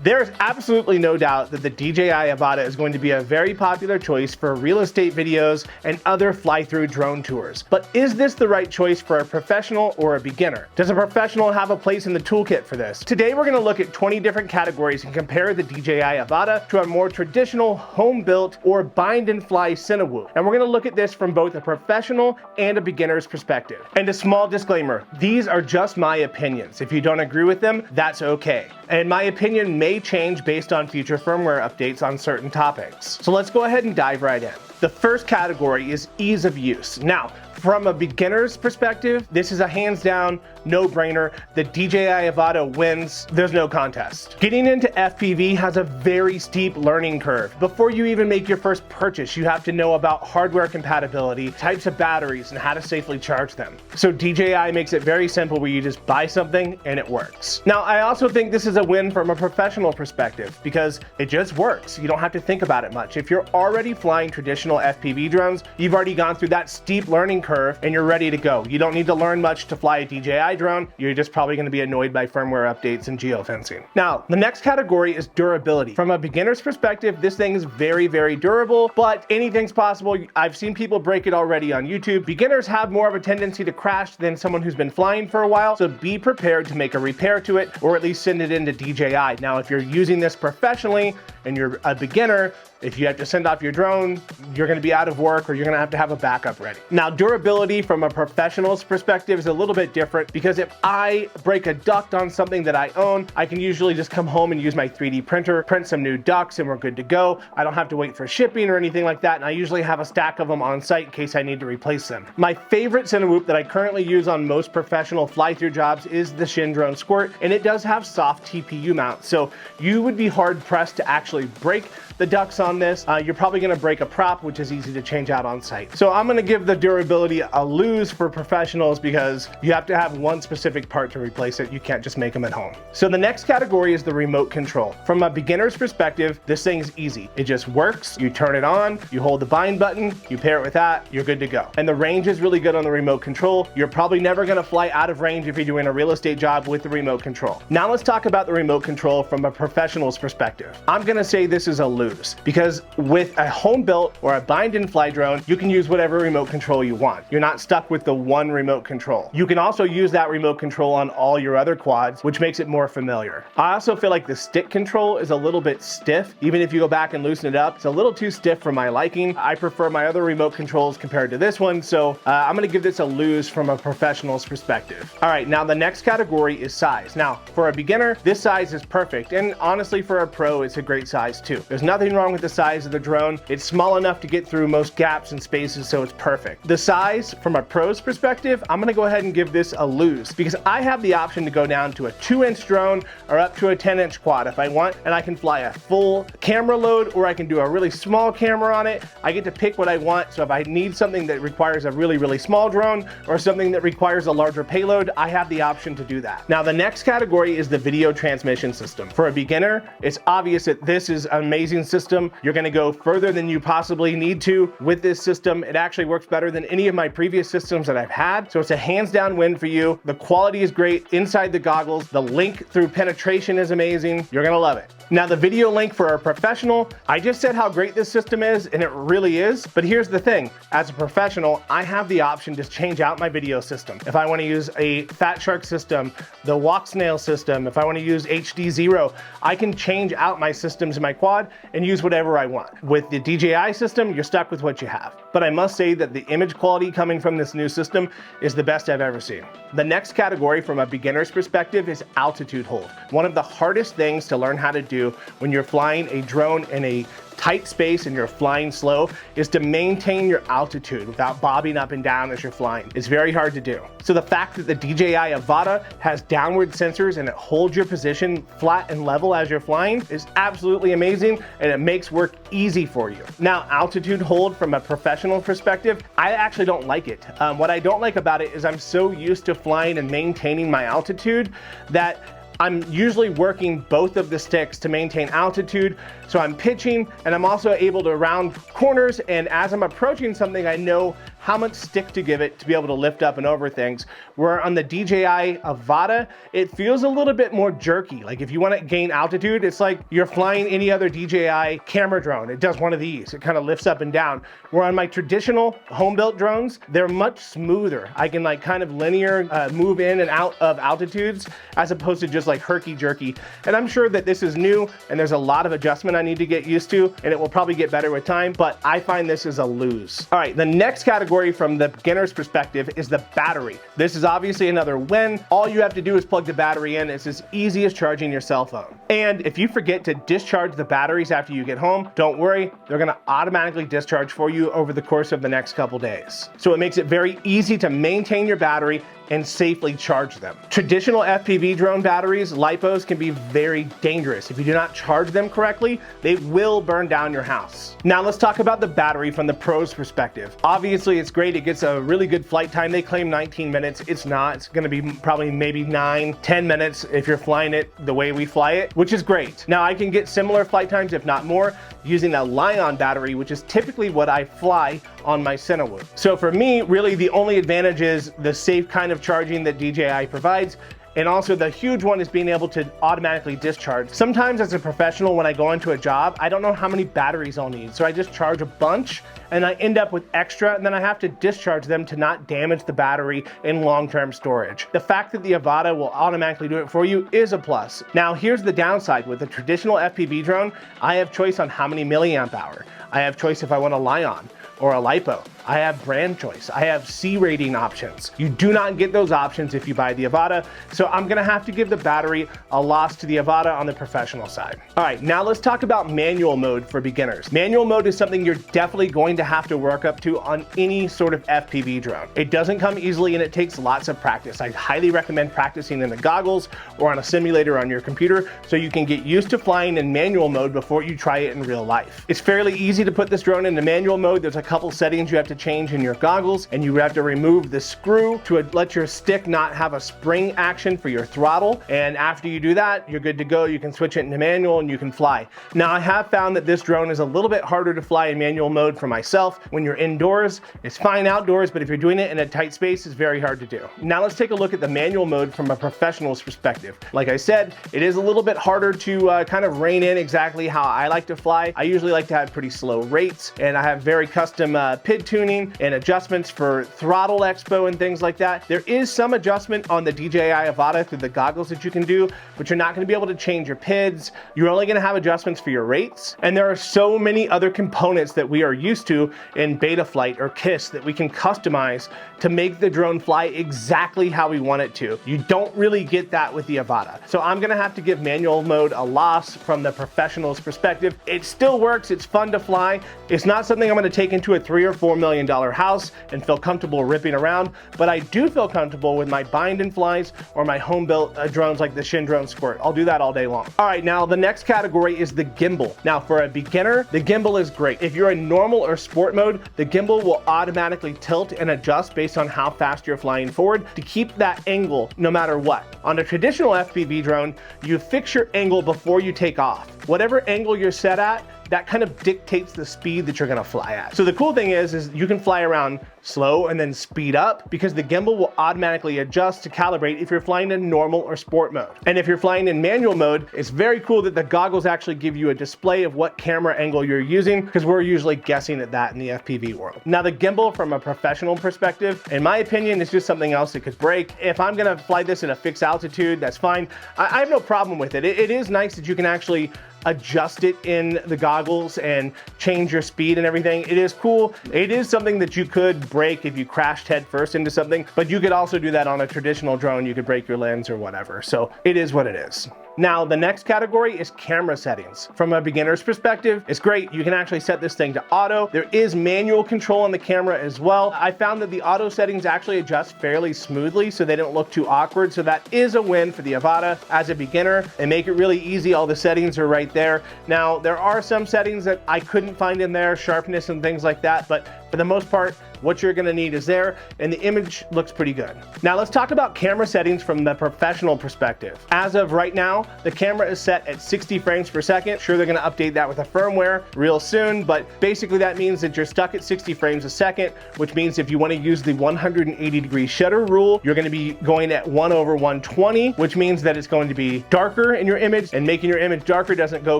There's absolutely no doubt that the DJI Avata is going to be a very popular choice for real estate videos and other fly-through drone tours. But is this the right choice for a professional or a beginner? Does a professional have a place in the toolkit for this? Today we're going to look at 20 different categories and compare the DJI Avata to a more traditional home-built or bind-and-fly Cinewhoop. And we're going to look at this from both a professional and a beginner's perspective. And a small disclaimer, these are just my opinions. If you don't agree with them, that's okay. And my opinion may change based on future firmware updates on certain topics. So let's go ahead and dive right in. The first category is ease of use. Now, from a beginner's perspective, this is a hands down, no-brainer. The DJI Avata wins. There's no contest. Getting into FPV has a very steep learning curve. Before you even make your first purchase, you have to know about hardware compatibility, types of batteries, and how to safely charge them. So DJI makes it very simple where you just buy something and it works. Now, I also think this is a win from a professional perspective because it just works. You don't have to think about it much. If you're already flying traditional FPV drones, you've already gone through that steep learning curve and you're ready to go. You don't need to learn much to fly a DJI drone. You're just probably going to be annoyed by firmware updates and geofencing. Now, the next category is durability. From a beginner's perspective, this thing is very, very durable, but anything's possible. I've seen people break it already on YouTube. Beginners have more of a tendency to crash than someone who's been flying for a while, so be prepared to make a repair to it or at least send it into DJI. Now, if you're using this professionally and you're a beginner, if you have to send off your drone, you're going to be out of work or you're going to have a backup ready. Now, durability from a professional's perspective is a little bit different because if I break a duct on something that I own, I can usually just come home and use my 3D printer, print some new ducts, and we're good to go. I don't have to wait for shipping or anything like that, and I usually have a stack of them on site in case I need to replace them. My favorite Cinewhoop that I currently use on most professional fly-through jobs is the Shin Drone Squirt, and it does have soft TPU mounts, so you would be hard-pressed to actually break the ducts on this. You're probably going to break a prop, which is easy to change out on site. So I'm going to give the durability a lose for professionals because you have to have one specific part to replace it. You can't just make them at home. So the next category is the remote control. From a beginner's perspective, this thing's easy. It just works. You turn it on, you hold the bind button, you pair it with that, you're good to go. And the range is really good on the remote control. You're probably never going to fly out of range if you're doing a real estate job with the remote control. Now let's talk about the remote control from a professional's perspective. I'm going to say this is a lose because with a home built or a bind and fly drone, you can use whatever remote control you want. You're not stuck with the one remote control. You can also use that remote control on all your other quads, which makes it more familiar. I also feel like the stick control is a little bit stiff. Even if you go back and loosen it up, it's a little too stiff for my liking. I prefer my other remote controls compared to this one, so I'm going to give this a lose from a professional's perspective. All right, now the next category is size. Now, for a beginner, this size is perfect, and honestly, for a pro, it's a great size too. There's nothing wrong with the size of the drone. It's small enough to get through most gaps and spaces, so it's perfect. The size, from a pro's perspective, I'm gonna go ahead and give this a lose because I have the option to go down to a 2-inch drone or up to a 10-inch quad if I want, and I can fly a full camera load or I can do a really small camera on it. I get to pick what I want, so if I need something that requires a really, really small drone or something that requires a larger payload, I have the option to do that. Now, the next category is the video transmission system. For a beginner, it's obvious that this is an amazing system. You're going to go further than you possibly need to with this system. It actually works better than any of my previous systems that I've had. So it's a hands down win for you. The quality is great inside the goggles. The link through penetration is amazing. You're going to love it. Now, the video link for a professional, I just said how great this system is, and it really is. But here's the thing. As a professional, I have the option to change out my video system. If I want to use a Fat Shark system, the Walk Snail system, if I want to use HD0, I can change out my systems in my quad and use whatever I want. With the DJI system, you're stuck with what you have. But I must say that the image quality coming from this new system is the best I've ever seen. The next category from a beginner's perspective is altitude hold. One of the hardest things to learn how to do when you're flying a drone in a tight space and you're flying slow is to maintain your altitude without bobbing up and down as you're flying. It's very hard to do. So the fact that the DJI Avata has downward sensors and it holds your position flat and level as you're flying is absolutely amazing, and it makes work easy for you. Now, altitude hold from a professional perspective, I actually don't like it. What I don't like about it is I'm so used to flying and maintaining my altitude that I'm usually working both of the sticks to maintain altitude. So I'm pitching and I'm also able to round corners, and as I'm approaching something, I know how much stick to give it to be able to lift up and over things. Where on the DJI Avata, it feels a little bit more jerky. Like if you want to gain altitude, it's like you're flying any other DJI camera drone. It does one of these. It kind of lifts up and down. Where on my traditional home-built drones, they're much smoother. I can like kind of linear move in and out of altitudes as opposed to just like herky-jerky. And I'm sure that this is new and there's a lot of adjustment I need to get used to, and it will probably get better with time, but I find this is a lose. All right, the next category from the beginner's perspective is the battery. This is obviously another win. All you have to do is plug the battery in. It's as easy as charging your cell phone. And if you forget to discharge the batteries after you get home, don't worry, they're gonna automatically discharge for you over the course of the next couple days. So it makes it very easy to maintain your battery and safely charge them. Traditional FPV drone batteries, LiPos, can be very dangerous. If you do not charge them correctly, they will burn down your house. Now let's talk about the battery from the pro's perspective. Obviously it's great, it gets a really good flight time. They claim 19 minutes, it's not. It's gonna be probably maybe 9-10 minutes if you're flying it the way we fly it, which is great. Now I can get similar flight times, if not more, using a Li-ion battery, which is typically what I fly on my Cinewhoop. So for me, really the only advantage is the safe kind of charging that DJI provides. And also the huge one is being able to automatically discharge. Sometimes as a professional, when I go into a job, I don't know how many batteries I'll need. So I just charge a bunch and I end up with extra, and then I have to discharge them to not damage the battery in long-term storage. The fact that the Avata will automatically do it for you is a plus. Now here's the downside. With a traditional FPV drone, I have choice on how many milliamp hour. I have choice if I want a Li-ion or a LiPo. I have brand choice. I have C rating options. You do not get those options if you buy the Avata, so I'm gonna have to give the battery a loss to the Avata on the professional side. All right, now let's talk about manual mode for beginners. Manual mode is something you're definitely going to have to work up to on any sort of FPV drone. It doesn't come easily and it takes lots of practice. I highly recommend practicing in the goggles or on a simulator on your computer so you can get used to flying in manual mode before you try it in real life. It's fairly easy to put this drone into manual mode. There's a couple settings you have to change in your goggles, and you have to remove the screw to let your stick not have a spring action for your throttle. And after you do that, you're good to go. You can switch it into manual and you can fly. Now I have found that this drone is a little bit harder to fly in manual mode for myself. When you're indoors, it's fine outdoors, but if you're doing it in a tight space, it's very hard to do. Now let's take a look at the manual mode from a professional's perspective. Like I said, it is a little bit harder to kind of rein in exactly how I like to fly. I usually like to have pretty slow rates, and I have very custom PID tuning and adjustments for throttle expo and things like that. There is some adjustment on the DJI Avata through the goggles that you can do, but you're not going to be able to change your PIDs. You're only going to have adjustments for your rates. And there are so many other components that we are used to in Betaflight or KISS that we can customize to make the drone fly exactly how we want it to. You don't really get that with the Avata. So I'm going to have to give manual mode a loss from the professional's perspective. It still works. It's fun to fly. It's not something I'm going to take into a $3 or $4 million house and feel comfortable ripping around, but I do feel comfortable with my bind and flies or my home-built drones like the Shin Drone Squirt. I'll do that all day long. All right, now the next category is the gimbal. Now for a beginner, the gimbal is great. If you're in normal or sport mode, the gimbal will automatically tilt and adjust based on how fast you're flying forward to keep that angle no matter what. On a traditional FPV drone, you fix your angle before you take off. Whatever angle you're set at, that kind of dictates the speed that you're gonna fly at. So the cool thing is you can fly around slow and then speed up because the gimbal will automatically adjust to calibrate if you're flying in normal or sport mode. And if you're flying in manual mode, it's very cool that the goggles actually give you a display of what camera angle you're using, because we're usually guessing at that in the FPV world. Now the gimbal from a professional perspective, in my opinion, is just something else that could break. If I'm gonna fly this at a fixed altitude, that's fine. I have no problem with it. It is nice that you can actually adjust it in the goggles and change your speed and everything. It is cool. It is something that you could break if you crashed head first into something, but you could also do that on a traditional drone. You could break your lens or whatever. So it is what it is. Now, the next category is camera settings. From a beginner's perspective, it's great. You can actually set this thing to auto. There is manual control on the camera as well. I found that the auto settings actually adjust fairly smoothly so they don't look too awkward. So that is a win for the Avata as a beginner. They make it really easy. All the settings are right there. Now, there are some settings that I couldn't find in there, sharpness and things like that, but for the most part, What you're gonna need is there, and the image looks pretty good. Now let's talk about camera settings from the professional perspective. As of right now, the camera is set at 60 frames per second. Sure, they're gonna update that with a firmware real soon, but basically that means that you're stuck at 60 frames a second, which means if you wanna use the 180-degree shutter rule, you're gonna be going at 1/120, which means that it's going to be darker in your image, and making your image darker doesn't go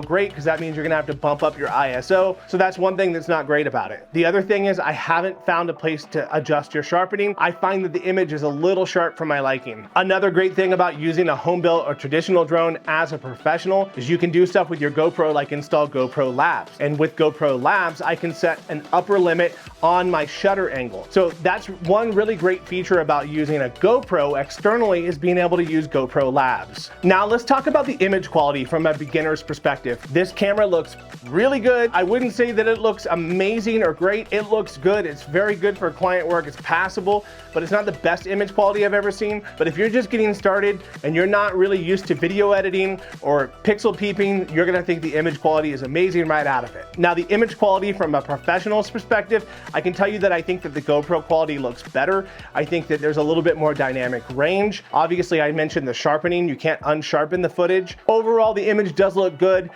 great because that means you're gonna have to bump up your ISO. So that's one thing that's not great about it. The other thing is I haven't found a place to adjust your sharpening. I find that the image is a little sharp for my liking. Another great thing about using a home built or traditional drone as a professional is you can do stuff with your GoPro like install GoPro Labs. And with GoPro Labs, I can set an upper limit on my shutter angle. So that's one really great feature about using a GoPro externally, is being able to use GoPro Labs. Now let's talk about the image quality from a beginner's perspective. This camera looks really good. I wouldn't say that it looks amazing or great. It looks good. It's very good for client work. It's passable, but it's not the best image quality I've ever seen. But if you're just getting started and you're not really used to video editing or pixel peeping, you're gonna think the image quality is amazing right out of it. Now the image quality from a professional's perspective, I can tell you that I think that the GoPro quality looks better. I think that there's a little bit more dynamic range. Obviously, I mentioned the sharpening. You can't unsharpen the footage. Overall, the image does look good.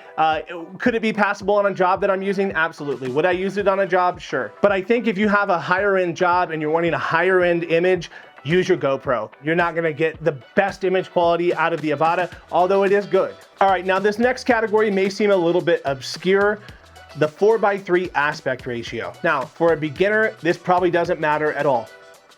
Could it be passable on a job that I'm using? Absolutely. Would I use it on a job? Sure. But I think if you have a higher end job and you're wanting a higher end image, use your GoPro. You're not gonna get the best image quality out of the Avata, although it is good. All right, now this next category may seem a little bit obscure, the 4:3 aspect ratio. Now, for a beginner, this probably doesn't matter at all.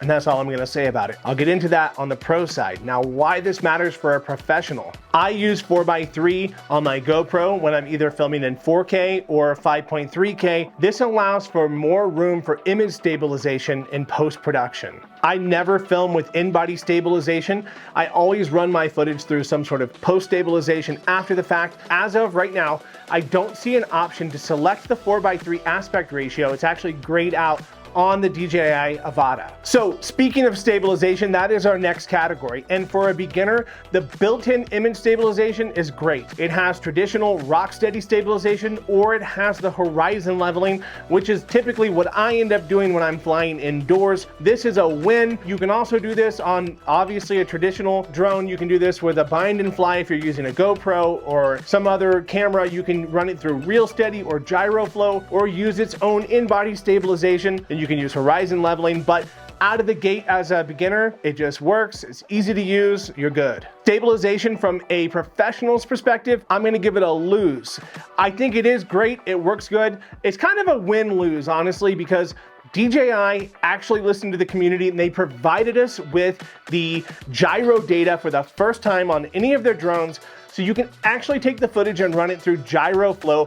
And that's all I'm gonna say about it. I'll get into that on the pro side. Now, why this matters for a professional. I use 4:3 on my GoPro when I'm either filming in 4K or 5.3K. This allows for more room for image stabilization in post-production. I never film with in-body stabilization. I always run my footage through some sort of post-stabilization after the fact. As of right now, I don't see an option to select the 4:3 aspect ratio. It's actually grayed out on the DJI Avata. So speaking of stabilization, that is our next category. And for a beginner, the built-in image stabilization is great. It has traditional rock steady stabilization, or it has the horizon leveling, which is typically what I end up doing when I'm flying indoors. This is a win. You can also do this on obviously a traditional drone. You can do this with a bind and fly if you're using a GoPro or some other camera. You can run it through real steady or gyro flow, or use its own in-body stabilization. And you can use horizon leveling, but out of the gate as a beginner, it just works. It's easy to use. You're good. Stabilization from a professional's perspective, I'm gonna give it a lose. I think it is great. It works good. It's kind of a win-lose, honestly, because DJI actually listened to the community and they provided us with the gyro data for the first time on any of their drones. So you can actually take the footage and run it through gyro flow,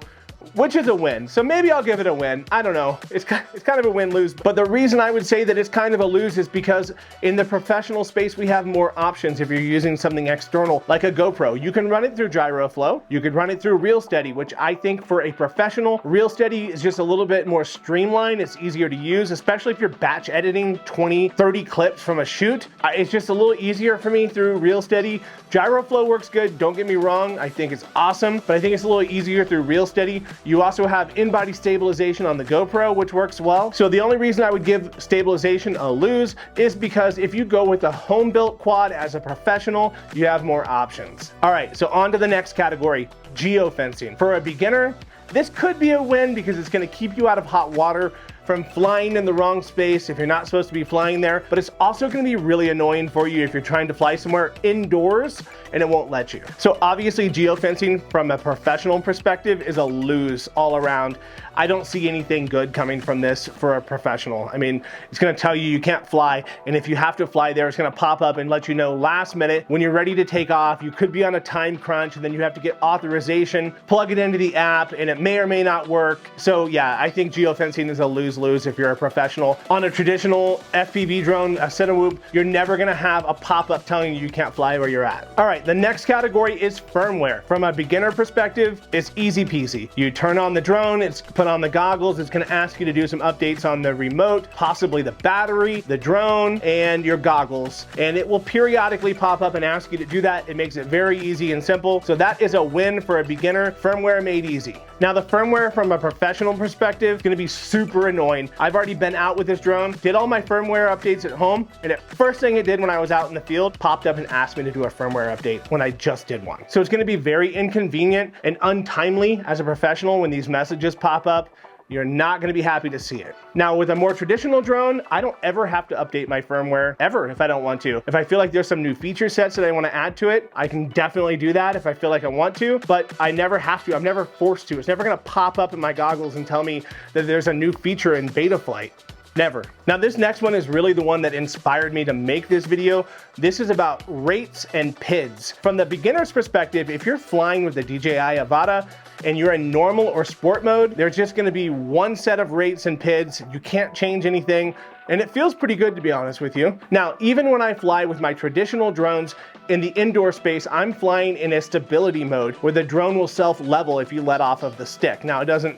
which is a win. So maybe I'll give it a win. I don't know. It's kind of a win-lose. But the reason I would say that it's kind of a lose is because in the professional space, we have more options if you're using something external, like a GoPro. You can run it through gyro flow. You could run it through real steady, which I think for a professional, real steady is just a little bit more streamlined. It's easier to use, especially if you're batch editing 20, 30 clips from a shoot. It's just a little easier for me through real steady. Gyro flow works good. Don't get me wrong. I think it's awesome, but I think it's a little easier through real steady. You also have in-body stabilization on the GoPro, which works well. So the only reason I would give stabilization a lose is because if you go with a home-built quad as a professional, you have more options. All right, so on to the next category, geofencing. For a beginner, this could be a win because it's gonna keep you out of hot water from flying in the wrong space if you're not supposed to be flying there, but it's also gonna be really annoying for you if you're trying to fly somewhere indoors and it won't let you. So obviously geofencing from a professional perspective is a lose all around. I don't see anything good coming from this for a professional. I mean, it's gonna tell you you can't fly, and if you have to fly there, it's gonna pop up and let you know last minute when you're ready to take off. You could be on a time crunch and then you have to get authorization, plug it into the app, and it may or may not work. So yeah, I think geofencing is a lose if you're a professional. On a traditional FPV drone, a Cinewhoop, you're never gonna have a pop-up telling you can't fly where you're at. All right, the next category is firmware. From a beginner perspective, it's easy peasy. You turn on the drone, it's put on the goggles, it's gonna ask you to do some updates on the remote, possibly the battery, the drone, and your goggles. And it will periodically pop up and ask you to do that. It makes it very easy and simple. So that is a win for a beginner. Firmware made easy. Now the firmware from a professional perspective is gonna be super annoying annoying. I've already been out with this drone, did all my firmware updates at home, and the first thing it did when I was out in the field, popped up and asked me to do a firmware update when I just did one. So it's gonna be very inconvenient and untimely as a professional when these messages pop up. You're not gonna be happy to see it. Now, with a more traditional drone, I don't ever have to update my firmware, ever, if I don't want to. If I feel like there's some new feature sets that I wanna add to it, I can definitely do that if I feel like I want to, but I never have to, I'm never forced to. It's never gonna pop up in my goggles and tell me that there's a new feature in beta flight. Never. Now this next one is really the one that inspired me to make this video. This is about rates and PIDs. From the beginner's perspective, if you're flying with the DJI Avata and you're in normal or sport mode, there's just gonna be one set of rates and PIDs. You can't change anything. And it feels pretty good, to be honest with you. Now, even when I fly with my traditional drones in the indoor space, I'm flying in a stability mode where the drone will self-level if you let off of the stick. Now, it doesn't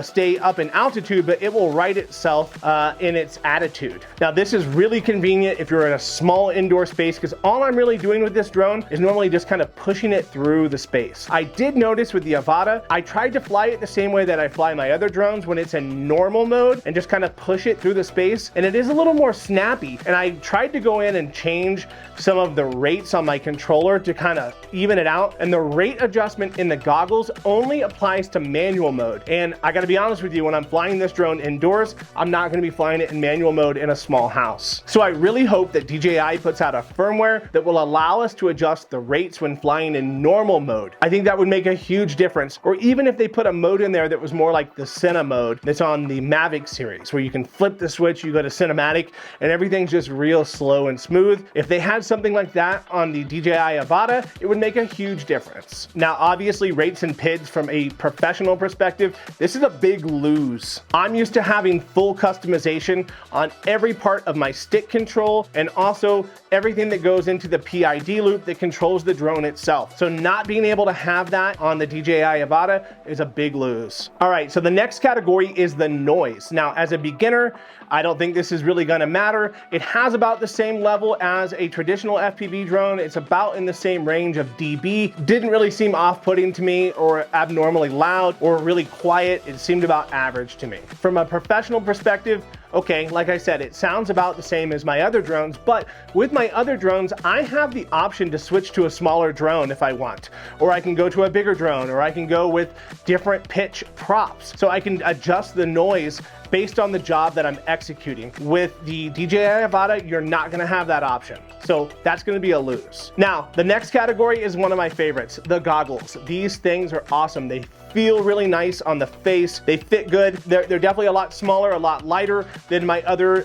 stay up in altitude, but it will right itself in its attitude. Now, this is really convenient if you're in a small indoor space, because all I'm really doing with this drone is normally just kind of pushing it through the space. I did notice with the Avata, I tried to fly it the same way that I fly my other drones when it's in normal mode and just kind of push it through the space. And it is a little more snappy. And I tried to go in and change some of the rates on my controller to kind of even it out. And the rate adjustment in the goggles only applies to manual mode. And I gotta be honest with you, when I'm flying this drone indoors, I'm not gonna be flying it in manual mode in a small house. So I really hope that DJI puts out a firmware that will allow us to adjust the rates when flying in normal mode. I think that would make a huge difference. Or even if they put a mode in there that was more like the Cine mode that's on the Mavic series, where you can flip the switch, you go to cinematic, and everything's just real slow and smooth. If they had something like that on the DJI Avata, it would make a huge difference. Now, obviously, rates and PIDs from a professional perspective, this is a big lose. I'm used to having full customization on every part of my stick control and also everything that goes into the PID loop that controls the drone itself. So not being able to have that on the DJI Avata is a big lose. All right, so the next category is the noise. Now, as a beginner, I don't think this is really gonna matter. It has about the same level as a traditional FPV drone. It's about in the same range of dB. Didn't really seem off-putting to me or abnormally loud or really quiet. It seemed about average to me. From a professional perspective, okay, like I said, it sounds about the same as my other drones, but with my other drones, I have the option to switch to a smaller drone if I want, or I can go to a bigger drone, or I can go with different pitch props. So I can adjust the noise based on the job that I'm executing. With the DJI Avata, you're not gonna have that option. So that's gonna be a lose. Now, the next category is one of my favorites, the goggles. These things are awesome. They feel really nice on the face. They fit good. They're definitely a lot smaller, a lot lighter than my other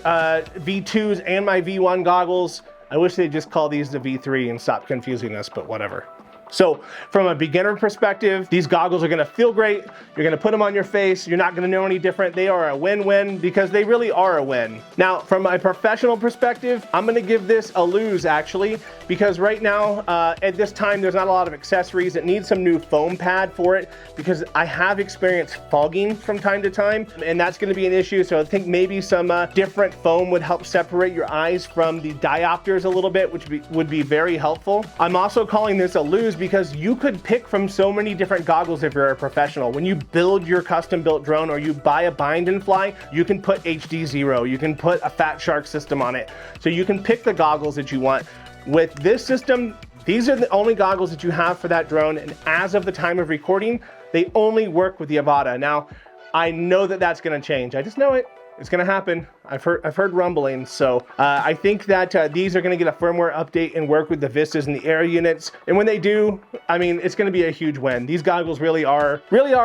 V2s and my V1 goggles. I wish they'd just call these the V3 and stop confusing us, but whatever. So from a beginner perspective, these goggles are gonna feel great. You're gonna put them on your face. You're not gonna know any different. They are a win-win because they really are a win. Now, from a professional perspective, I'm gonna give this a lose actually, because right now, at this time, there's not a lot of accessories. It needs some new foam pad for it because I have experienced fogging from time to time, and that's gonna be an issue. So I think maybe some different foam would help separate your eyes from the diopters a little bit, which would be very helpful. I'm also calling this a lose because you could pick from so many different goggles if you're a professional. When you build your custom built drone or you buy a bind and fly, you can put HD0, you can put a Fat Shark system on it. So you can pick the goggles that you want. With this system, these are the only goggles that you have for that drone, and as of the time of recording, they only work with the Avata. Now, I know that that's gonna change. I just know it. It's gonna happen. I've heard rumblings, so I think that these are gonna get a firmware update and work with the Vistas and the Air units. And when they do, I mean, it's gonna be a huge win. These goggles really are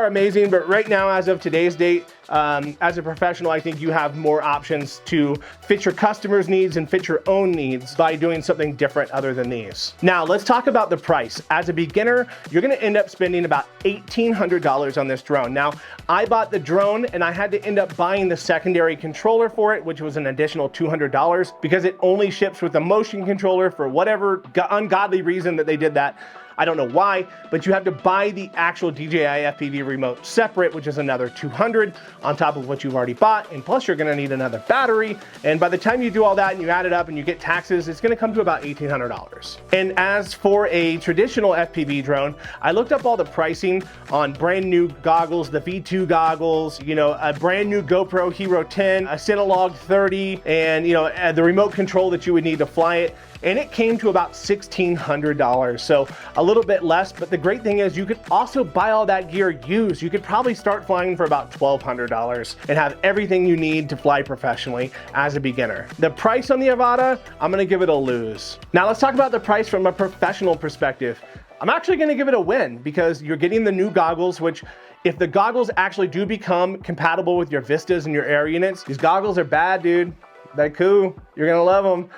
amazing, but right now, as of today's date, as a professional, I think you have more options to fit your customers' needs and fit your own needs by doing something different other than these. Now, let's talk about the price. As a beginner, you're gonna end up spending about $1,800 on this drone. Now, I bought the drone and I had to end up buying the secondary controller for it, which was an additional $200 because it only ships with a motion controller for whatever ungodly reason that they did that. I don't know why, but you have to buy the actual DJI FPV remote separate, which is another $200 on top of what you've already bought, and plus you're gonna need another battery, and by the time you do all that and you add it up and you get taxes, it's gonna come to about $1,800. And as for a traditional FPV drone, I looked up all the pricing on brand new goggles, the V2 goggles, you know, a brand new GoPro Hero 10, a Cinewhoop 30, and you know, the remote control that you would need to fly it. And it came to about $1,600, so a little bit less, but the great thing is you could also buy all that gear used. You could probably start flying for about $1,200 and have everything you need to fly professionally as a beginner. The price on the Avata, I'm gonna give it a lose. Now let's talk about the price from a professional perspective. I'm actually gonna give it a win because you're getting the new goggles, which if the goggles actually do become compatible with your Vistas and your Air units, these goggles are bad, dude. They're cool, you're gonna love them.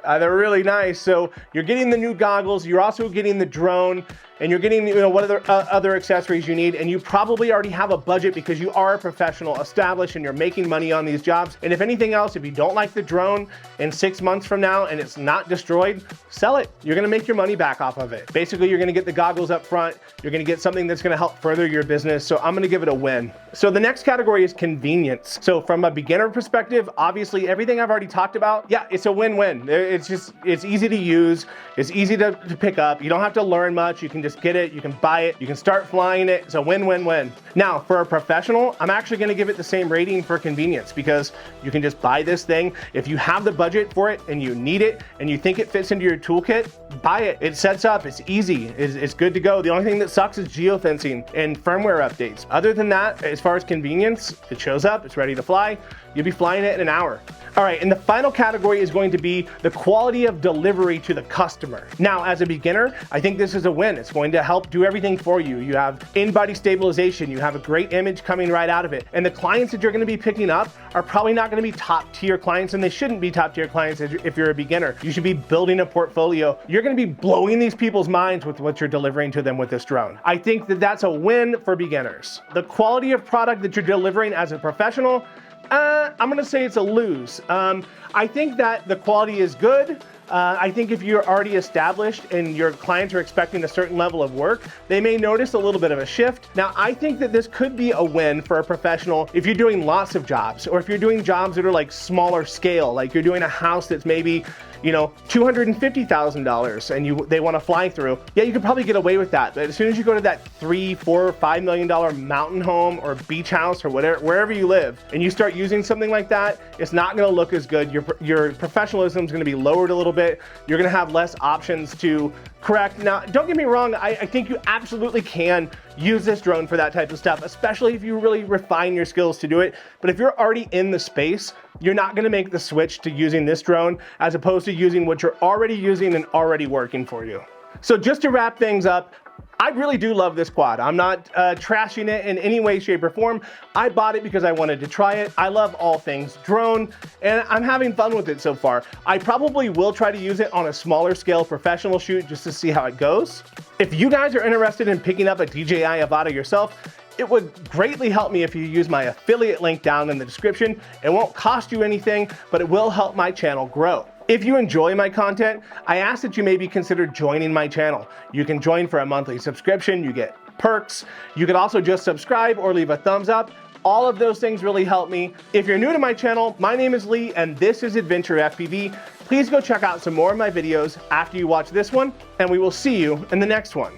They're really nice. So you're getting the new goggles, you're also getting the drone, and you're getting, you know, what other accessories you need, and you probably already have a budget because you are a professional, established, and you're making money on these jobs. And if anything else, if you don't like the drone in 6 months from now and it's not destroyed, sell it. You're gonna make your money back off of it. Basically, you're gonna get the goggles up front, you're gonna get something that's gonna help further your business, so I'm gonna give it a win. So the next category is convenience. So from a beginner perspective, obviously everything I've already talked about, yeah, it's a win-win. It's easy to use, it's easy to pick up, you don't have to learn much, you can just get it, you can buy it, you can start flying it. It's a win-win-win. Now, for a professional, I'm actually gonna give it the same rating for convenience because you can just buy this thing. If you have the budget for it and you need it and you think it fits into your toolkit, buy it. It sets up, it's easy, it's good to go. The only thing that sucks is geofencing and firmware updates. Other than that, as far as convenience, it shows up, it's ready to fly. You'll be flying it in an hour. All right, and the final category is going to be the quality of delivery to the customer. Now, as a beginner, I think this is a win. It's going to help do everything for you. You have in-body stabilization, you have a great image coming right out of it. And the clients that you're gonna be picking up are probably not gonna be top tier clients, and they shouldn't be top tier clients if you're a beginner. You should be building a portfolio. You're gonna be blowing these people's minds with what you're delivering to them with this drone. I think that that's a win for beginners. The quality of product that you're delivering as a professional, I'm gonna say it's a lose. I think that the quality is good. I think if you're already established and your clients are expecting a certain level of work, they may notice a little bit of a shift. Now, I think that this could be a win for a professional if you're doing lots of jobs, or if you're doing jobs that are like smaller scale, like you're doing a house that's maybe, you know, $250,000 and they want to fly through. Yeah, you could probably get away with that. But as soon as you go to that $3, $4, $5 million mountain home or beach house or whatever, wherever you live, and you start using something like that, it's not going to look as good. Your professionalism is going to be lowered a little bit. You're going to have less options to correct. Now, don't get me wrong. I think you absolutely can use this drone for that type of stuff, especially if you really refine your skills to do it. But if you're already in the space, you're not gonna make the switch to using this drone as opposed to using what you're already using and already working for you. So just to wrap things up, I really do love this quad. I'm not trashing it in any way, shape, or form. I bought it because I wanted to try it. I love all things drone, and I'm having fun with it so far. I probably will try to use it on a smaller scale professional shoot just to see how it goes. If you guys are interested in picking up a DJI Avata yourself, it would greatly help me if you use my affiliate link down in the description. It won't cost you anything, but it will help my channel grow. If you enjoy my content, I ask that you maybe consider joining my channel. You can join for a monthly subscription, you get perks. You can also just subscribe or leave a thumbs up. All of those things really help me. If you're new to my channel, my name is Lee and this is Adventure FPV. Please go check out some more of my videos after you watch this one, and we will see you in the next one.